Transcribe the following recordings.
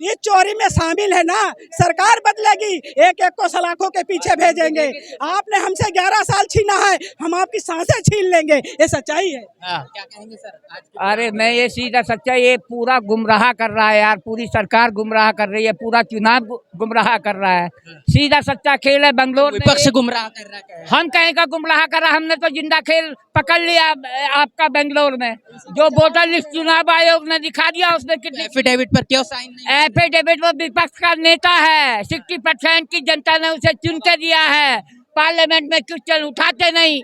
इस चोरी में शामिल है ना। सरकार बदलेगी, एक एक को सलाखों के पीछे भेजेंगे। आपने हमसे 11 साल छीना है, हम आपकी सांसें छीन लेंगे, ये सच्चाई है। क्या कहेंगे सर आज के- अरे मैं ये सीधा सच्चा, ये पूरा गुमराह कर रहा है यार, पूरी सरकार गुमराह कर रही है, पूरा चुनाव गुमराह कर रहा है। सीधा सच्चा खेल है। बंगलोर में विपक्ष गुमराह कर रहा है। हम कहीं का गुमराह कर रहा, हमने तो जिंदा खेल पकड़ लिया आपका बेंगलोर में। जो वोटर लिस्ट चुनाव आयोग ने दिखा दिया, उसमें कितने एफिडेविट पर क्यों साइन नहीं? एफिडेविट में विपक्ष का नेता है, 60% की जनता ने उसे चुन के दिया है। पार्लियामेंट में क्वेश्चन उठाते नहीं,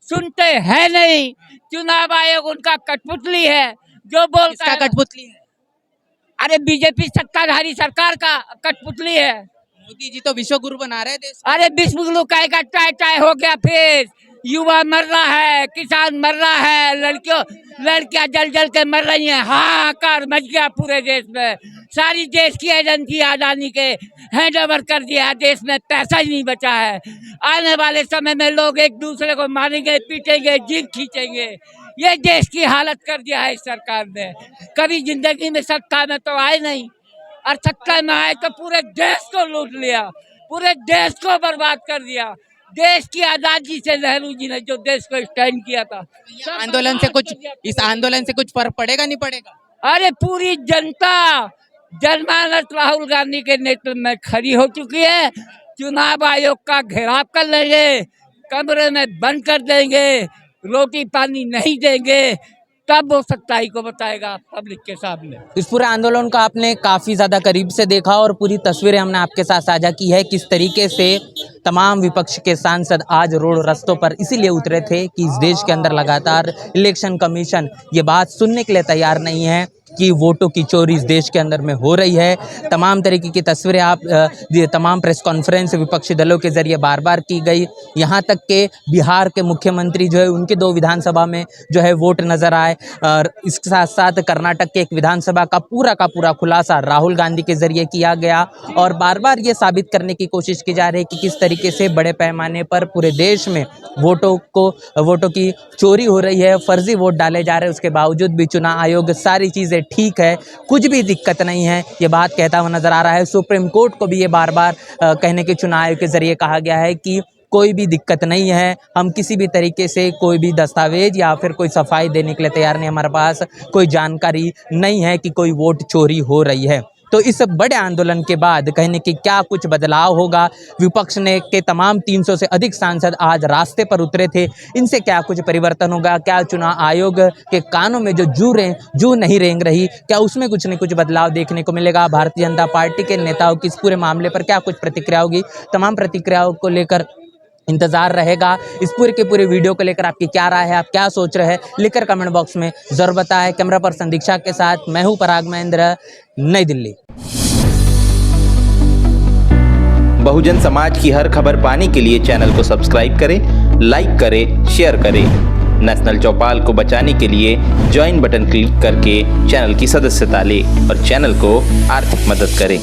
सुनते हैं नहीं। चुनाव आयोग उनका कठपुतली है, जो बोलता किसका है। कठपुतली है? अरे बीजेपी सत्ताधारी सरकार का कठपुतली है। मोदी जी तो विश्व गुरु बना रहे देश को। अरे विश्व गुरु का टाई टाई हो गया। फिर युवा मर रहा है, किसान मर रहा है, लड़कियां जल जल के मर रही हैं। हाहाकार मच गया पूरे देश में। सारी देश की एजेंसी अडानी के हैंड ओवर कर दिया है। देश में पैसा ही नहीं बचा है। आने वाले समय में लोग एक दूसरे को मारेंगे, पीटेंगे, जीभ खींचेंगे। ये देश की हालत कर दिया है इस सरकार ने। कभी जिंदगी में सत्ता में तो आए नहीं, और सत्ता में आए तो पूरे देश को लूट लिया, पूरे देश को बर्बाद कर दिया। देश की आजादी से नेहरू जी ने जो देश को स्टैंड किया था, आंदोलन से कुछ, इस आंदोलन से कुछ फर्क पड़ेगा नहीं पड़ेगा? अरे पूरी जनता जनमानस राहुल गांधी के नेतृत्व में खड़ी हो चुकी है। चुनाव आयोग का घेराव कर लेंगे, कमरे में बंद कर देंगे, रोटी पानी नहीं देंगे, तब वो सच्चाई को बताएगा पब्लिक के सामने। इस पूरे आंदोलन को आपने काफ़ी ज़्यादा करीब से देखा और पूरी तस्वीरें हमने आपके साथ साझा की है, किस तरीके से तमाम विपक्ष के सांसद आज रोड रास्तों पर इसीलिए उतरे थे कि इस देश के अंदर लगातार इलेक्शन कमीशन ये बात सुनने के लिए तैयार नहीं है कि वोटों की चोरी इस देश के अंदर में हो रही है। तमाम तरीके की तस्वीरें आप तमाम प्रेस कॉन्फ्रेंस विपक्षी दलों के ज़रिए बार बार की गई। यहाँ तक के बिहार के मुख्यमंत्री जो है उनके 2 विधानसभा में जो है वोट नज़र आए, और इसके साथ साथ कर्नाटक के एक विधानसभा का पूरा खुलासा राहुल गांधी के ज़रिए किया गया। और बार बार ये साबित करने की कोशिश की जा रही है कि किस तरीके से बड़े पैमाने पर पूरे देश में वोटों की चोरी हो रही है, फर्जी वोट डाले जा रहे हैं। उसके बावजूद भी चुनाव आयोग सारी चीज़ें ठीक है, कुछ भी दिक्कत नहीं है, ये बात कहता हुआ नजर आ रहा है। सुप्रीम कोर्ट को भी ये बार बार कहने के चुनाव आयोग के जरिए कहा गया है कि कोई भी दिक्कत नहीं है, हम किसी भी तरीके से कोई भी दस्तावेज या फिर कोई सफाई देने के लिए तैयार नहीं, हमारे पास कोई जानकारी नहीं है कि कोई वोट चोरी हो रही है। तो इस बड़े आंदोलन के बाद कहने की क्या कुछ बदलाव होगा, विपक्ष ने के तमाम 300 से अधिक सांसद आज रास्ते पर उतरे थे, इनसे क्या कुछ परिवर्तन होगा, क्या चुनाव आयोग के कानों में जो जू नहीं रेंग रही, क्या उसमें कुछ न कुछ बदलाव देखने को मिलेगा। भारतीय जनता पार्टी के नेताओं की इस पूरे मामले पर क्या कुछ प्रतिक्रिया होगी, तमाम प्रतिक्रियाओं को लेकर इंतजार रहेगा। इस पूरे के पूरे वीडियो को लेकर आपकी क्या राय है, आप क्या सोच रहे हैं, लिखकर कमेंट बॉक्स में जरूर बताएं। कैमरा पर्सन दीक्षा के साथ मैं हूं पराग महेंद्र, नई दिल्ली। बहुजन समाज की हर खबर पाने के लिए चैनल को सब्सक्राइब करें, लाइक करें, शेयर करें। नेशनल चौपाल को बचाने के लिए ज्वाइन बटन क्लिक करके चैनल की सदस्यता लें और चैनल को आर्थिक मदद करें।